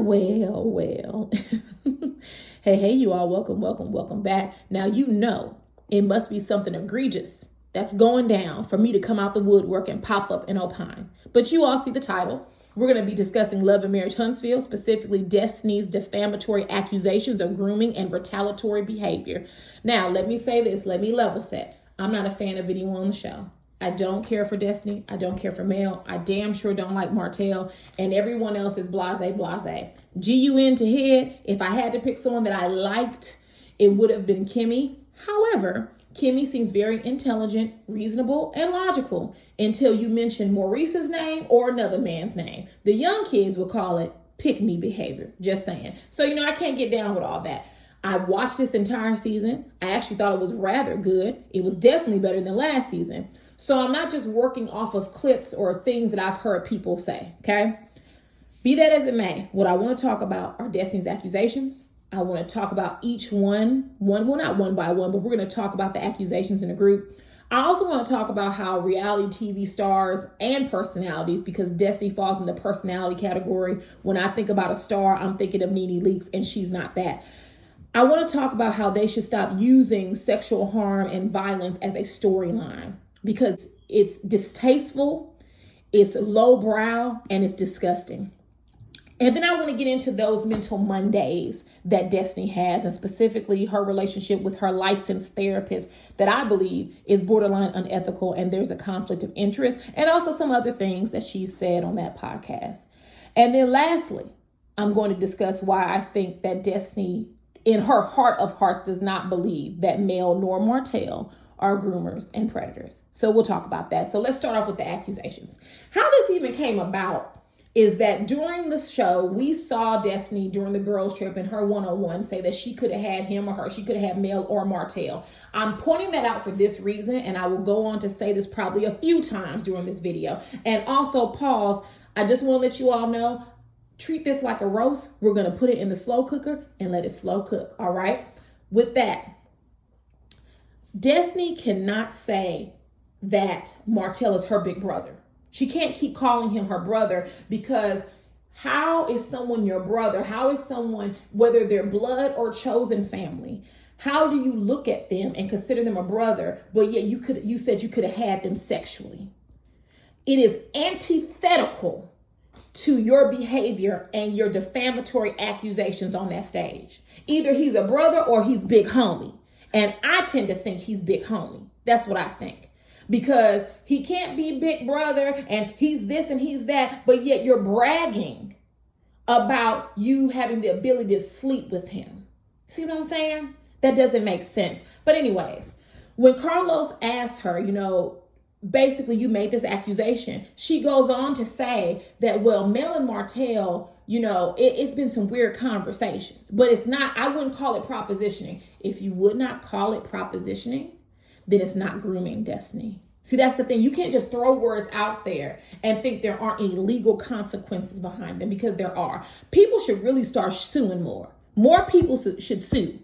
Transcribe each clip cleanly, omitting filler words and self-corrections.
Well. Hey, you all. Welcome back. Now, it must be something egregious that's going down for me to come out the woodwork and pop up and opine. But you all see the title. We're going to be discussing Love and Marriage Huntsville, specifically Destiny's defamatory accusations of grooming and retaliatory behavior. Now, let me say this. Let me level set. I'm not a fan of anyone on the show. I don't care for Destiny. I don't care for Mel. I damn sure don't like Martell. And everyone else is blase. GUN to head. If I had to pick someone that I liked, it would have been Kimmy. However, Kimmy seems very intelligent, reasonable, and logical until you mention Maurice's name or another man's name. The young kids will call it pick-me behavior. Just saying. So, I can't get down with all that. I watched this entire season. I actually thought it was rather good. It was definitely better than last season. So I'm not just working off of clips or things that I've heard people say, okay? Be that as it may, what I want to talk about are Destiny's accusations. I want to talk about each one, well, not one by one, but we're going to talk about the accusations in the group. I also want to talk about how reality TV stars and personalities, because Destiny falls in the personality category. When I think about a star, I'm thinking of Nene Leakes, and she's not that. I want to talk about how they should stop using sexual harm and violence as a storyline, because it's distasteful, it's lowbrow, and it's disgusting. And then I want to get into those mental Mondays that Destiny has, and specifically her relationship with her licensed therapist that I believe is borderline unethical, and there's a conflict of interest, and also some other things that she said on that podcast. And then lastly, I'm going to discuss why I think that Destiny, in her heart of hearts, does not believe that Mel nor Martell are groomers and predators. So we'll talk about that. So let's start off with the accusations. How this even came about is that during the show, we saw Destiny during the girls trip in her one-on-one say that she could have had him or her, she could have had Mel or Martell. I'm pointing that out for this reason, and I will go on to say this probably a few times during this video. And also pause, I just want to let you all know, treat this like a roast. We're going to put it in the slow cooker and let it slow cook, all right? With that, Destiny cannot say that Martell is her big brother. She can't keep calling him her brother, because how is someone your brother? How is someone, whether they're blood or chosen family, how do you look at them and consider them a brother, but yet you said you could have had them sexually? It is antithetical to your behavior and your defamatory accusations on that stage. Either he's a brother or he's big homie. And I tend to think he's big homie. That's what I think. Because he can't be big brother and he's this and he's that, but yet you're bragging about you having the ability to sleep with him. See what I'm saying? That doesn't make sense. But anyways, when Carlos asked her, basically you made this accusation, she goes on to say that, well, Mel and Martell, it's been some weird conversations, but it's not, I wouldn't call it propositioning. If you would not call it propositioning, then it's not grooming, Destiny. See, that's the thing. You can't just throw words out there and think there aren't any legal consequences behind them, because there are. People should really start suing more. More people should sue,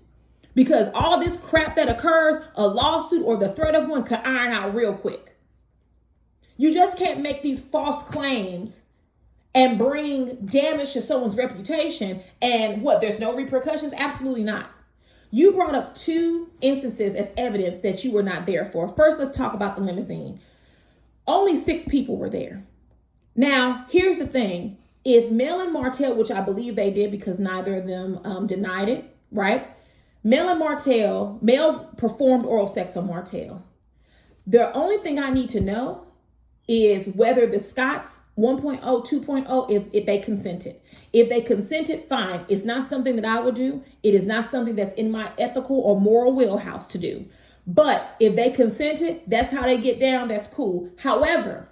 because all this crap that occurs, a lawsuit or the threat of one, could iron out real quick. You just can't make these false claims and bring damage to someone's reputation and there's no repercussions? Absolutely not. You brought up two instances as evidence that you were not there for. First, let's talk about the limousine. Only 6 people were there. Now, here's the thing. If Mel and Martell, which I believe they did because neither of them denied it, right? Mel performed oral sex on Martell. The only thing I need to know is whether the Scotts 1.0, 2.0, if they consented. If they consented, fine. It's not something that I would do. It is not something that's in my ethical or moral wheelhouse to do. But if they consented, that's how they get down. That's cool. However,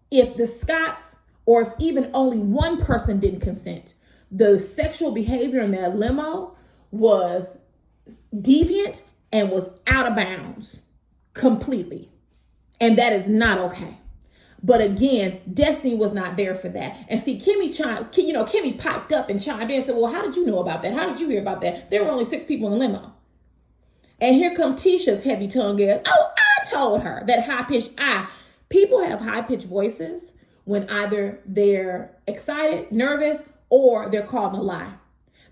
if the Scotts, or if even only one person didn't consent, the sexual behavior in that limo was deviant and was out of bounds completely. And that is not okay. But again, Destiny was not there for that. And see, Kimmy piped up and chimed in and said, well, how did you know about that? How did you hear about that? There were only 6 people in the limo. And here come Tisha's heavy tongue ass. Oh, I told her that high-pitched people have high-pitched voices when either they're excited, nervous, or they're calling a lie.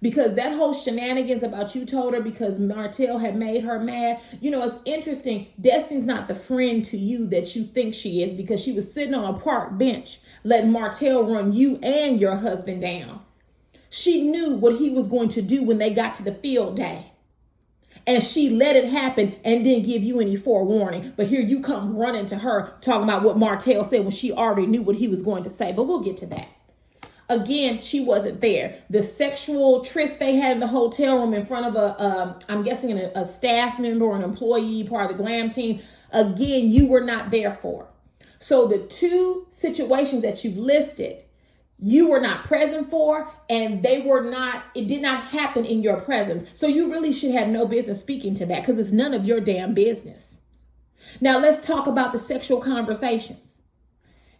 Because that whole shenanigans about you told her because Martell had made her mad. You know, it's interesting. Destiny's not the friend to you that you think she is, because she was sitting on a park bench letting Martell run you and your husband down. She knew what he was going to do when they got to the field day. And she let it happen and didn't give you any forewarning. But here you come running to her talking about what Martell said when she already knew what he was going to say. But we'll get to that. Again, she wasn't there. The sexual tryst they had in the hotel room in front of I'm guessing a staff member or an employee, part of the glam team. Again, you were not there for. So the two situations that you've listed, you were not present for, and it did not happen in your presence. So you really should have no business speaking to that, because it's none of your damn business. Now let's talk about the sexual conversations.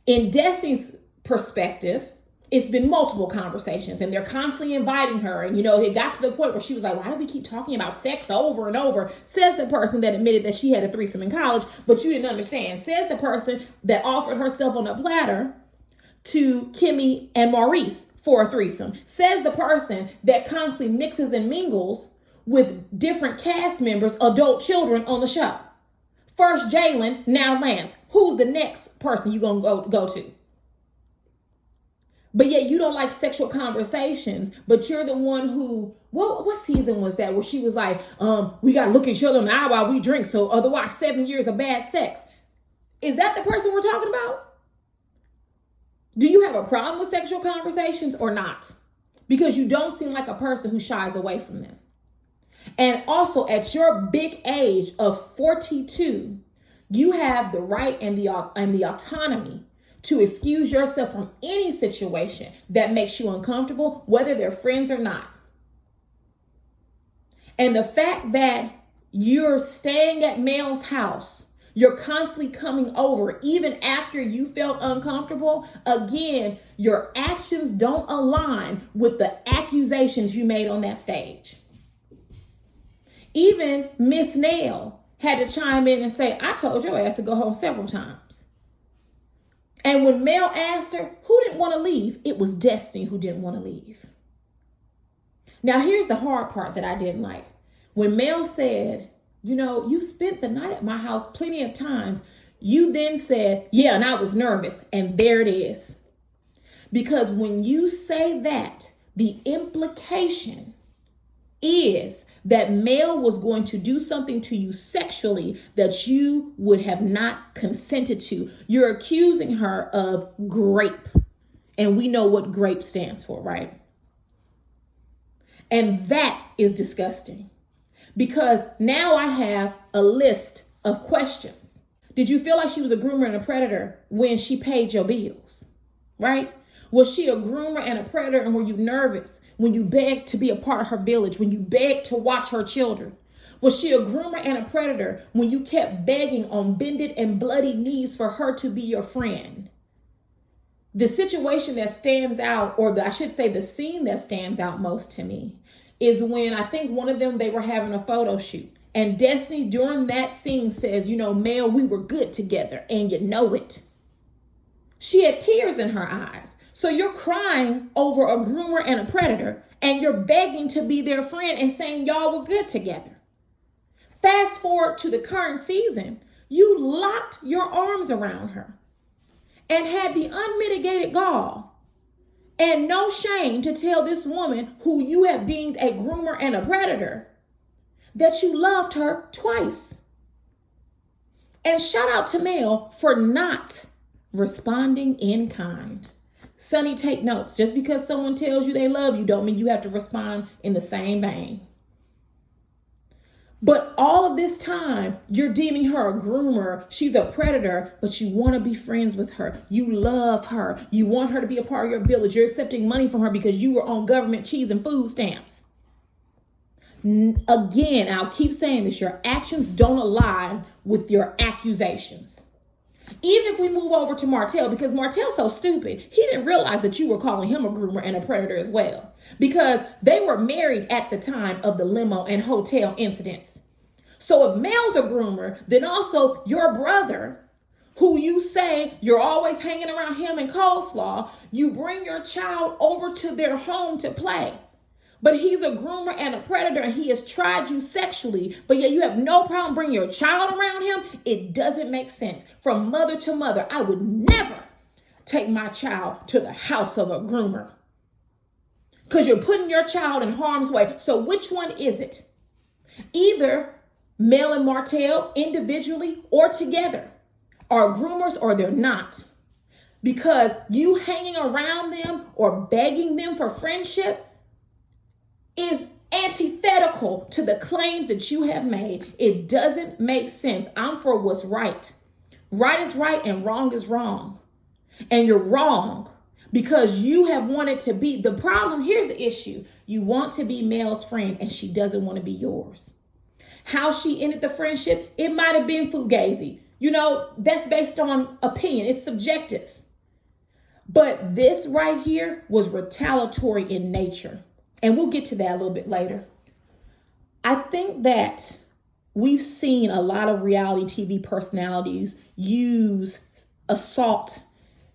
In Destiny's perspective, it's been multiple conversations, and they're constantly inviting her. And, you know, it got to the point where she was like, why do we keep talking about sex over and over? Says the person that admitted that she had a threesome in college, but you didn't understand. Says the person that offered herself on a platter to Kimmy and Maurice for a threesome. Says the person that constantly mixes and mingles with different cast members, adult children on the show. First Jalen, now Lance. Who's the next person you gonna go to? But yet you don't like sexual conversations, but you're the one who, what season was that where she was like, we got to look each other in the eye while we drink, so otherwise 7 years of bad sex. Is that the person we're talking about? Do you have a problem with sexual conversations or not? Because you don't seem like a person who shies away from them. And also at your big age of 42, you have the right and the autonomy to excuse yourself from any situation that makes you uncomfortable, whether they're friends or not. And the fact that you're staying at Mel's house, you're constantly coming over, even after you felt uncomfortable, again, your actions don't align with the accusations you made on that stage. Even Miss Nail had to chime in and say, I told your ass to go home several times. And when Mel asked her, who didn't want to leave? It was Destiny who didn't want to leave. Now, here's the hard part that I didn't like. When Mel said, you know, you spent the night at my house plenty of times, you then said, yeah, and I was nervous. And there it is. Because when you say that, the implication is that Mel was going to do something to you sexually that you would have not consented to. You're accusing her of grape. And we know what grape stands for, right? And that is disgusting. Because now I have a list of questions. Did you feel like she was a groomer and a predator when she paid your bills? Right? Was she a groomer and a predator, and were you nervous when you begged to be a part of her village, when you begged to watch her children? Was she a groomer and a predator when you kept begging on bended and bloody knees for her to be your friend? The situation that stands out, or I should say the scene that stands out most to me, is when I think one of them, they were having a photo shoot. And Destiny during that scene says, you know, Mel, we were good together and you know it. She had tears in her eyes. So you're crying over a groomer and a predator, and you're begging to be their friend and saying y'all were good together. Fast forward to the current season, you locked your arms around her and had the unmitigated gall and no shame to tell this woman who you have deemed a groomer and a predator that you loved her twice. And shout out to Mel for not responding in kind. Sonny, take notes. Just because someone tells you they love you don't mean you have to respond in the same vein. But all of this time, you're deeming her a groomer. She's a predator, but you want to be friends with her. You love her. You want her to be a part of your village. You're accepting money from her because you were on government cheese and food stamps. Again, I'll keep saying this. Your actions don't align with your accusations. Even if we move over to Martell, because Martell's so stupid, he didn't realize that you were calling him a groomer and a predator as well. Because they were married at the time of the limo and hotel incidents. So if Mel's a groomer, then also your brother, who you say you're always hanging around him and coleslaw, you bring your child over to their home to play. But he's a groomer and a predator and he has tried you sexually, but yet you have no problem bringing your child around him. It doesn't make sense. From mother to mother, I would never take my child to the house of a groomer because you're putting your child in harm's way. So which one is it? Either Mel and Martell individually or together are groomers or they're not. Because you hanging around them or begging them for friendship is antithetical to the claims that you have made. It doesn't make sense. I'm for what's right. Right is right and wrong is wrong. And you're wrong because you have wanted to be the problem. Here's the issue. You want to be Mel's friend and she doesn't want to be yours. How she ended the friendship, it might have been fugazi. You know, that's based on opinion. It's subjective. But this right here was retaliatory in nature. And we'll get to that a little bit later. I think that we've seen a lot of reality TV personalities use assault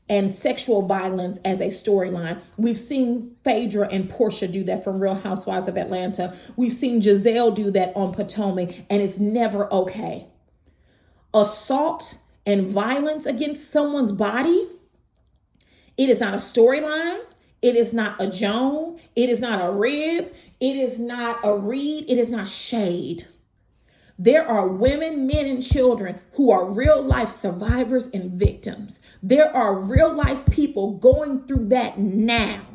and sexual violence as a storyline. We've seen Phaedra and Portia do that from Real Housewives of Atlanta. We've seen Giselle do that on Potomac, and it's never okay. Assault and violence against someone's body, it is not a storyline. It is not a Joan. It is not a rib. It is not a read. It is not shade. There are women, men, and children who are real life survivors and victims. There are real life people going through that now.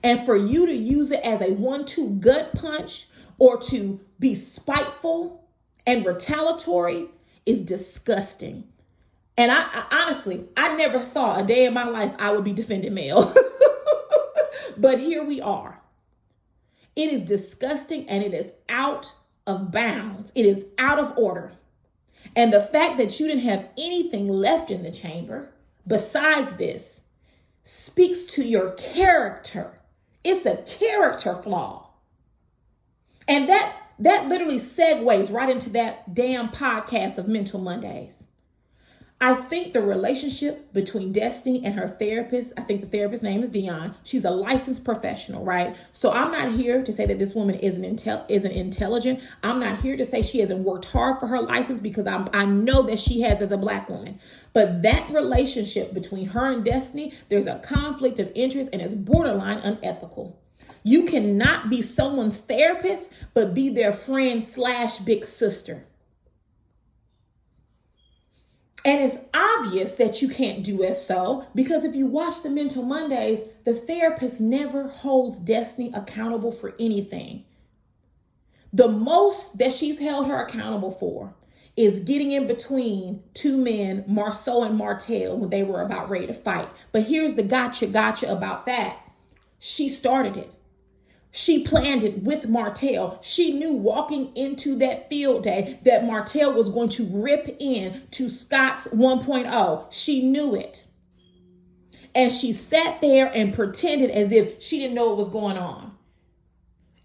And for you to use it as a 1-2 gut punch or to be spiteful and retaliatory is disgusting. And I honestly, I never thought a day in my life I would be defending Mel. But here we are. It is disgusting and it is out of bounds. It is out of order. And the fact that you didn't have anything left in the chamber besides this speaks to your character. It's a character flaw. And that literally segues right into that damn podcast of Mental Mondays. I think the relationship between Destiny and her therapist, I think the therapist's name is Dion. She's a licensed professional, right? So I'm not here to say that this woman isn't intelligent. I'm not here to say she hasn't worked hard for her license because I know that she has as a Black woman. But that relationship between her and Destiny, there's a conflict of interest and it's borderline unethical. You cannot be someone's therapist, but be their friend / big sister. And it's obvious that you can't do as so because if you watch the Mental Mondays, the therapist never holds Destiny accountable for anything. The most that she's held her accountable for is getting in between two men, Marceau and Martell, when they were about ready to fight. But here's the gotcha about that. She started it. She planned it with Martell. She knew walking into that field day that Martell was going to rip in to Scott's 1.0. She knew it. And she sat there and pretended as if she didn't know what was going on.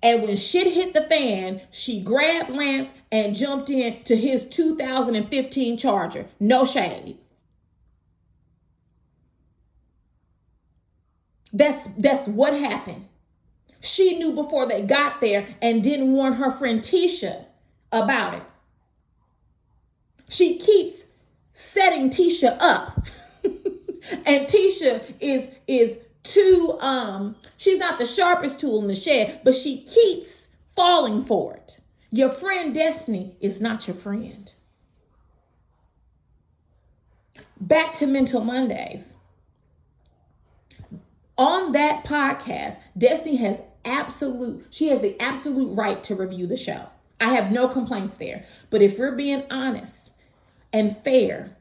And when shit hit the fan, she grabbed Lance and jumped in to his 2015 Charger. No shade. That's what happened. She knew before they got there and didn't warn her friend Tisha about it. She keeps setting Tisha up. And Tisha is too, she's not the sharpest tool in the shed, but she keeps falling for it. Your friend Destiny is not your friend. Back to Mental Mondays. On that podcast, Destiny has the absolute right to review the show. I have no complaints there. But if we're being honest and fair,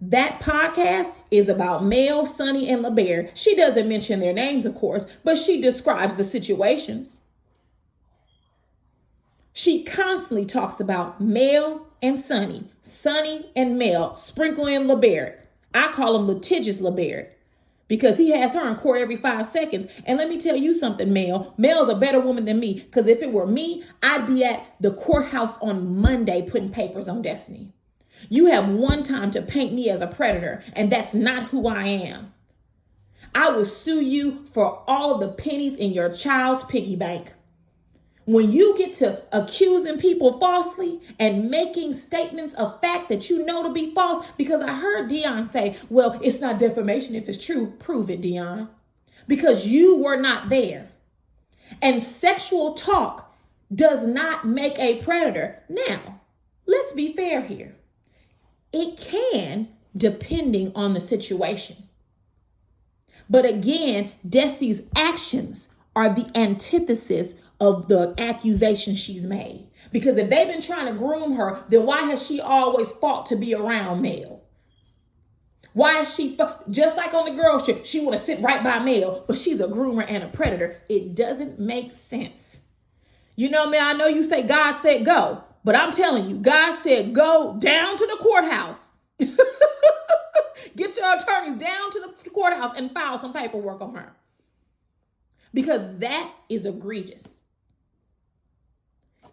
that podcast is about Mel, Sonny, and LeBear. She doesn't mention their names, of course, but she describes the situations. She constantly talks about Mel and Sonny, Sonny and Mel, sprinkle in LeBear. I call him litigious LeBear. Because he has her in court every 5 seconds. And let me tell you something, Mel. Mel's a better woman than me. Because if it were me, I'd be at the courthouse on Monday putting papers on Destiny. You have one time to paint me as a predator, and that's not who I am. I will sue you for all of the pennies in your child's piggy bank. When you get to accusing people falsely and making statements of fact that you know to be false, because I heard Dion say, well, it's not defamation if it's true. Prove it, Dion. Because you were not there. And sexual talk does not make a predator. Now, let's be fair here. It can, depending on the situation. But again, Destiny's actions are the antithesis of the accusation she's made. Because if they've been trying to groom her, then why has she always fought to be around Mel? Why is she, just like on the girl ship, she want to sit right by Mel, but she's a groomer and a predator. It doesn't make sense. You know, Mel, I know you say God said go, but I'm telling you, God said go down to the courthouse. Get your attorneys down to the courthouse and file some paperwork on her. Because that is egregious.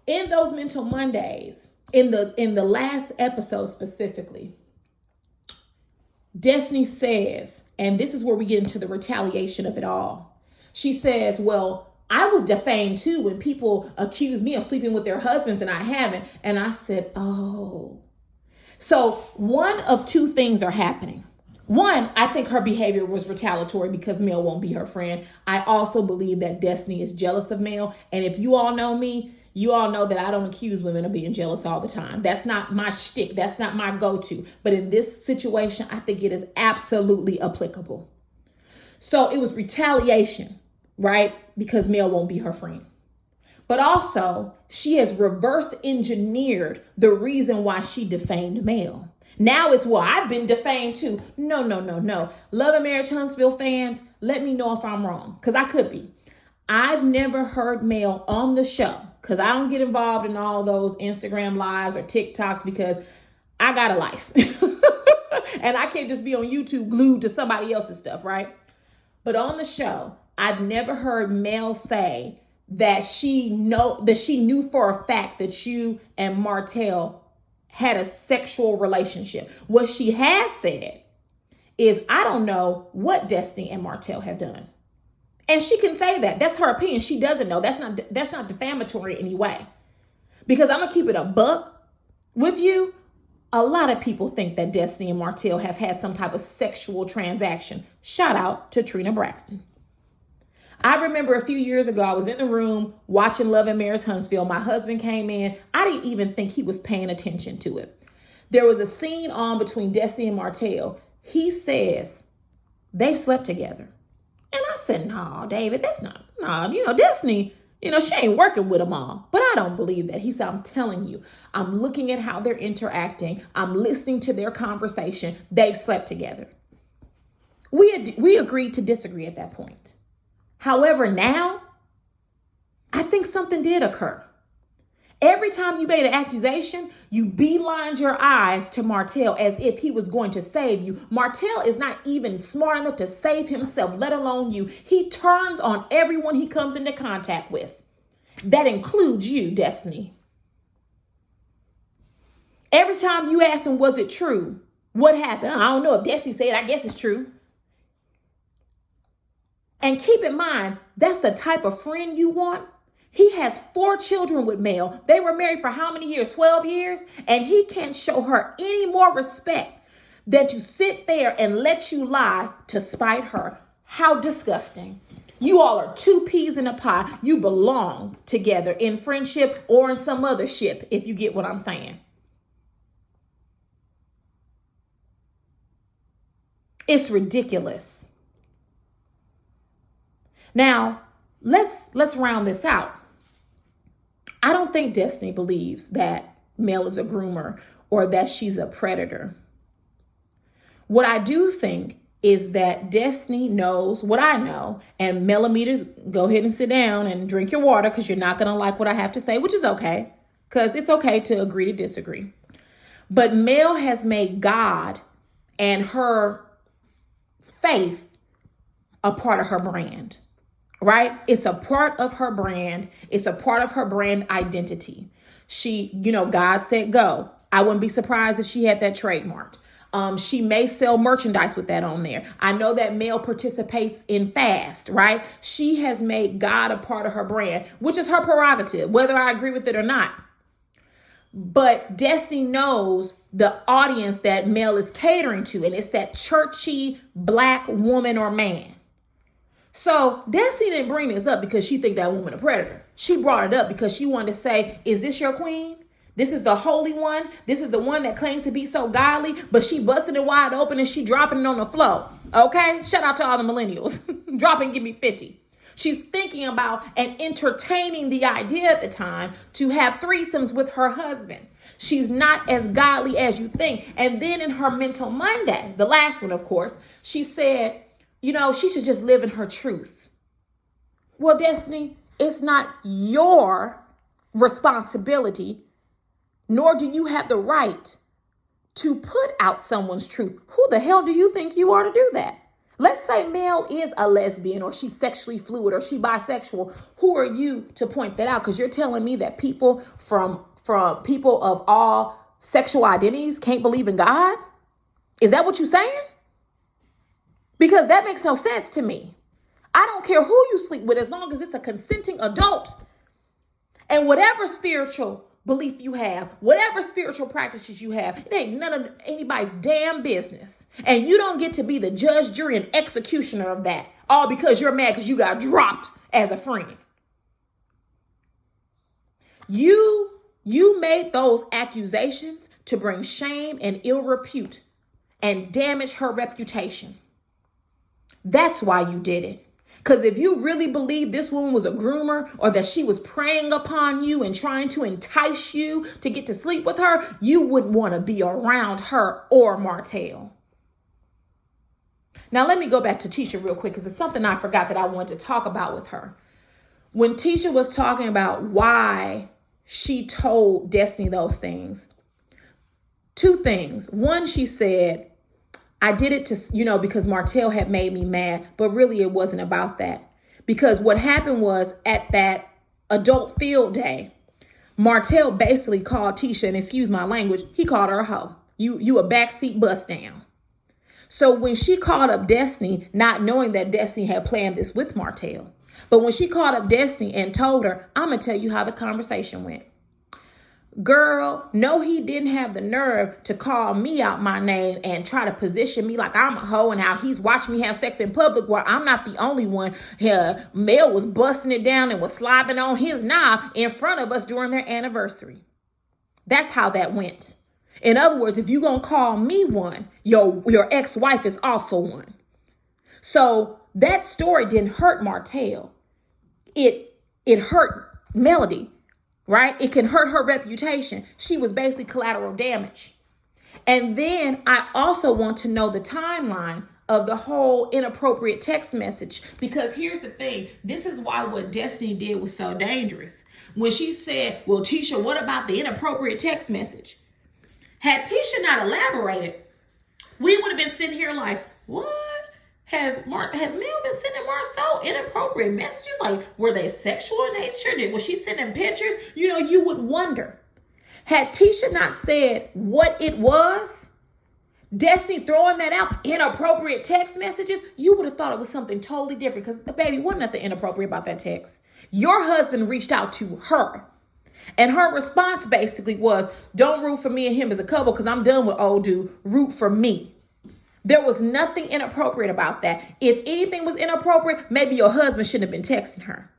In those Mental Mondays, in the last episode specifically, Destiny says, and this is where we get into the retaliation of it all. She says, well, I was defamed too when people accuse me of sleeping with their husbands and I haven't. And I said, oh. So one of two things are happening. One, I think her behavior was retaliatory because Mel won't be her friend. I also believe that Destiny is jealous of Mel. And if you all know me, you all know that I don't accuse women of being jealous all the time. That's not my shtick. That's not my go-to. But in this situation, I think it is absolutely applicable. So it was retaliation, right? Because Mel won't be her friend. But also, she has reverse engineered the reason why she defamed Mel. Now it's, well, I've been defamed too. No. Love and Marriage Huntsville fans, let me know if I'm wrong, because I could be. I've never heard Mel on the show, because I don't get involved in all those Instagram lives or TikToks because I got a life. And I can't just be on YouTube glued to somebody else's stuff, right? But on the show, I've never heard Mel say that she knew for a fact that you and Martell had a sexual relationship. What she has said is, I don't know what Destiny and Martell have done. And she can say that. That's her opinion. She doesn't know. That's not defamatory in any way. Because I'm going to keep it a buck with you. A lot of people think that Destiny and Martell have had some type of sexual transaction. Shout out to Trina Braxton. I remember a few years ago, I was in the room watching Love and Marriage Huntsville. My husband came in. I didn't even think he was paying attention to it. There was a scene on between Destiny and Martell. He says they've slept together. And I said, no, David, that's not, no, Destiny, she ain't working with them all. But I don't believe that. He said, I'm telling you, I'm looking at how they're interacting. I'm listening to their conversation. They've slept together. We agreed to disagree at that point. However, now, I think something did occur. Every time you made an accusation, you beelined your eyes to Martell as if he was going to save you. Martell is not even smart enough to save himself, let alone you. He turns on everyone he comes into contact with. That includes you, Destiny. Every time you asked him, was it true? What happened? I don't know. If Destiny said, I guess it's true. And keep in mind, that's the type of friend you want. He has 4 children with Mel. They were married for how many years? 12 years. And he can't show her any more respect than to sit there and let you lie to spite her. How disgusting. You all are 2 peas in a pod. You belong together in friendship or in some other ship, if you get what I'm saying. It's ridiculous. Now, let's round this out. I don't think Destiny believes that Mel is a groomer or that she's a predator. What I do think is that Destiny knows what I know, and millimeters, go ahead and sit down and drink your water because you're not going to like what I have to say, which is okay, because it's okay to agree to disagree. But Mel has made God and her faith a part of her brand. Right? It's a part of her brand. It's a part of her brand identity. She, God said go. I wouldn't be surprised if she had that trademarked. She may sell merchandise with that on there. I know that Mel participates in fast, right? She has made God a part of her brand, which is her prerogative, whether I agree with it or not. But Destiny knows the audience that Mel is catering to, and it's that churchy black woman or man. So Destiny didn't bring this up because she think that woman a predator. She brought it up because she wanted to say, is this your queen? This is the holy one. This is the one that claims to be so godly, but she busting it wide open and she dropping it on the floor. Okay? Shout out to all the millennials. Drop and give me 50. She's thinking about and entertaining the idea at the time to have threesomes with her husband. She's not as godly as you think. And then in her mental Monday, the last one, of course, she said, she should just live in her truth. Well, Destiny, it's not your responsibility, nor do you have the right to put out someone's truth. Who the hell do you think you are to do that? Let's say Mel is a lesbian, or she's sexually fluid, or she's bisexual. Who are you to point that out? Because you're telling me that people from people of all sexual identities can't believe in God? Is that what you're saying? Because that makes no sense to me. I don't care who you sleep with as long as it's a consenting adult. And whatever spiritual belief you have, whatever spiritual practices you have, it ain't none of anybody's damn business. And you don't get to be the judge, jury, and executioner of that, all because you're mad because you got dropped as a friend. You made those accusations to bring shame and ill repute and damage her reputation. That's why you did it. Because if you really believe this woman was a groomer, or that she was preying upon you and trying to entice you to get to sleep with her, you wouldn't want to be around her or Martell. Now, let me go back to Tisha real quick, because it's something I forgot that I wanted to talk about with her. When Tisha was talking about why she told Destiny those things, two things. One, she said, I did it to, because Martell had made me mad, but really it wasn't about that. Because what happened was, at that adult field day, Martell basically called Tisha, and excuse my language, he called her a hoe. You a backseat bust down. So when she called up Destiny, not knowing that Destiny had planned this with Martell, but when she called up Destiny and told her, I'm going to tell you how the conversation went. Girl, no, he didn't have the nerve to call me out my name and try to position me like I'm a hoe, and how he's watching me have sex in public where I'm not the only one. Mel was busting it down and was slobbing on his knob in front of us during their anniversary. That's how that went. In other words, if you're going to call me one, your ex-wife is also one. So that story didn't hurt Martell. It hurt Melody. Right? It can hurt her reputation. She was basically collateral damage. And then I also want to know the timeline of the whole inappropriate text message, because here's the thing. This is why what Destiny did was so dangerous. When she said, well, Tisha, what about the inappropriate text message? Had Tisha not elaborated, we would have been sitting here like, what? Has Mel been sending Marcel inappropriate messages? Like, were they sexual in nature? Was she sending pictures? You would wonder. Had Tisha not said what it was, Destiny throwing that out, inappropriate text messages, you would have thought it was something totally different. Because, baby, wasn't nothing inappropriate about that text. Your husband reached out to her. And her response basically was, don't root for me and him as a couple because I'm done with old dude. Root for me. There was nothing inappropriate about that. If anything was inappropriate, maybe your husband shouldn't have been texting her.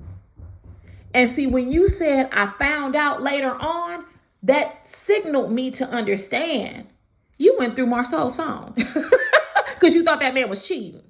And see, when you said, I found out later on, that signaled me to understand you went through Marcel's phone because you thought that man was cheating.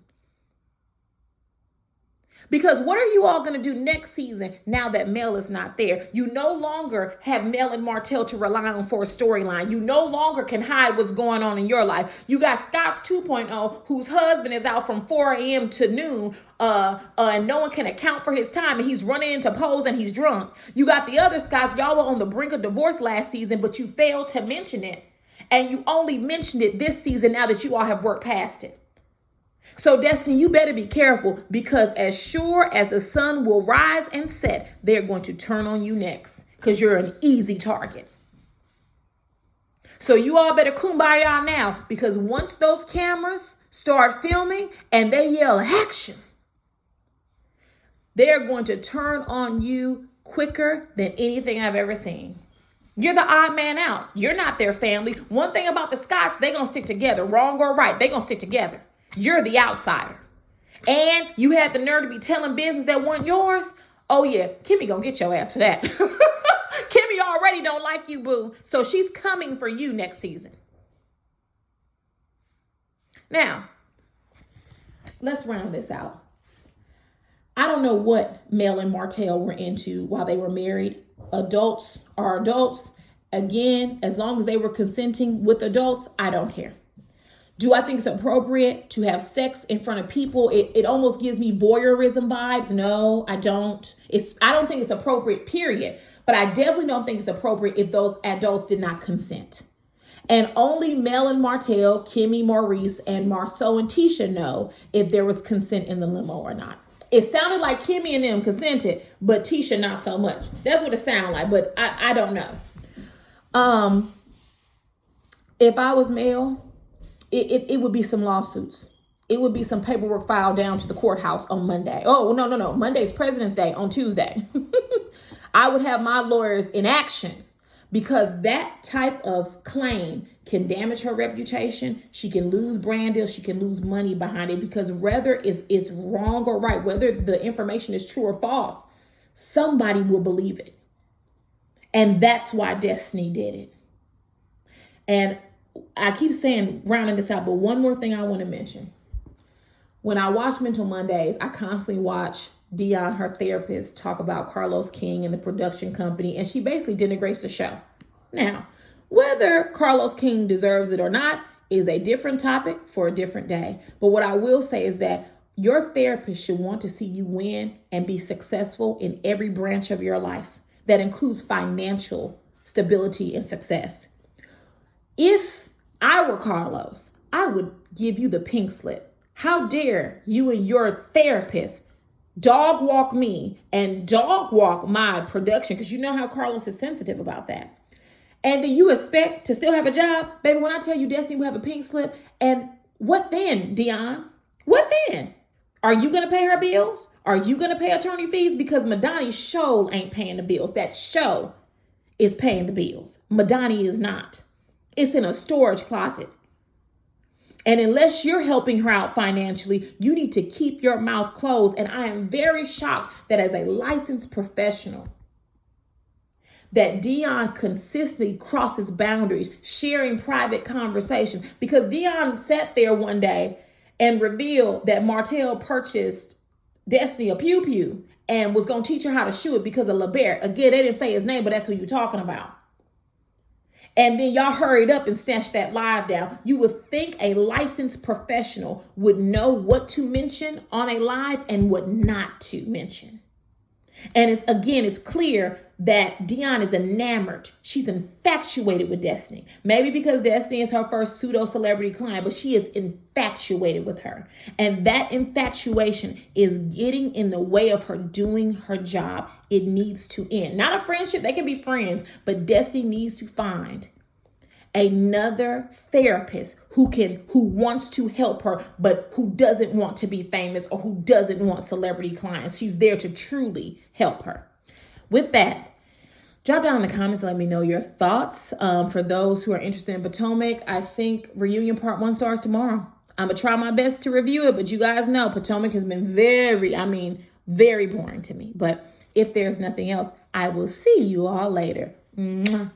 Because what are you all going to do next season now that Mel is not there? You no longer have Mel and Martell to rely on for a storyline. You no longer can hide what's going on in your life. You got Scott's 2.0, whose husband is out from 4 a.m. to noon, and no one can account for his time, and he's running into poles and he's drunk. You got the other Scotts, y'all were on the brink of divorce last season, but you failed to mention it. And you only mentioned it this season now that you all have worked past it. So, Destiny, you better be careful, because as sure as the sun will rise and set, they're going to turn on you next because you're an easy target. So you all better kumbaya now, because once those cameras start filming and they yell action, they're going to turn on you quicker than anything I've ever seen. You're the odd man out. You're not their family. One thing about the Scotts, they're going to stick together. Wrong or right, they're going to stick together. You're the outsider. And you had the nerve to be telling business that wasn't yours. Oh, yeah, Kimmy going to get your ass for that. Kimmy already don't like you, boo. So she's coming for you next season. Now, let's round this out. I don't know what Mel and Martell were into while they were married. Adults are adults. Again, as long as they were consenting with adults, I don't care. Do I think it's appropriate to have sex in front of people? It almost gives me voyeurism vibes. No, I don't. I don't think it's appropriate, period. But I definitely don't think it's appropriate if those adults did not consent. And only Mel and Martell, Kimmy, Maurice, and Marceau and Tisha know if there was consent in the limo or not. It sounded like Kimmy and them consented, but Tisha not so much. That's what it sounded like, but I don't know. If I was Mel, it would be some lawsuits. It would be some paperwork filed down to the courthouse on Monday. Oh, no. Monday's President's Day on Tuesday. I would have my lawyers in action, because that type of claim can damage her reputation. She can lose brand deals. She can lose money behind it, because whether it's wrong or right, whether the information is true or false, somebody will believe it. And that's why Destiny did it. And I keep saying, rounding this out, but one more thing I want to mention. When I watch Mental Mondays, I constantly watch Dion, her therapist, talk about Carlos King and the production company, and she basically denigrates the show. Now, whether Carlos King deserves it or not is a different topic for a different day. But what I will say is that your therapist should want to see you win and be successful in every branch of your life. That includes financial stability and success. If I were Carlos, I would give you the pink slip. How dare you and your therapist dog walk me and dog walk my production, because you know how Carlos is sensitive about that. And then you expect to still have a job? Baby, when I tell you Destiny will have a pink slip, and what then, Dion? What then? Are you going to pay her bills? Are you going to pay attorney fees? Because Madani's show ain't paying the bills. That show is paying the bills. Madani is not. It's in a storage closet. And unless you're helping her out financially, you need to keep your mouth closed. And I am very shocked that as a licensed professional, that Dion consistently crosses boundaries, sharing private conversations. Because Dion sat there one day and revealed that Martell purchased Destiny a pew pew and was going to teach her how to shoot it because of LeBert. Again, they didn't say his name, but that's who you're talking about. And then y'all hurried up and snatched that live down. You would think a licensed professional would know what to mention on a live and what not to mention. And it's clear that Dion is enamored. She's infatuated with Destiny. Maybe because Destiny is her first pseudo-celebrity client, but she is infatuated with her. And that infatuation is getting in the way of her doing her job. It needs to end. Not a friendship, they can be friends, but Destiny needs to find another therapist who wants to help her, but who doesn't want to be famous or who doesn't want celebrity clients. She's there to truly help her. With that, drop down in the comments and let me know your thoughts. For those who are interested in Potomac, I think Reunion Part 1 starts tomorrow. I'm going to try my best to review it, but you guys know Potomac has been very boring to me. But if there's nothing else, I will see you all later. Mwah.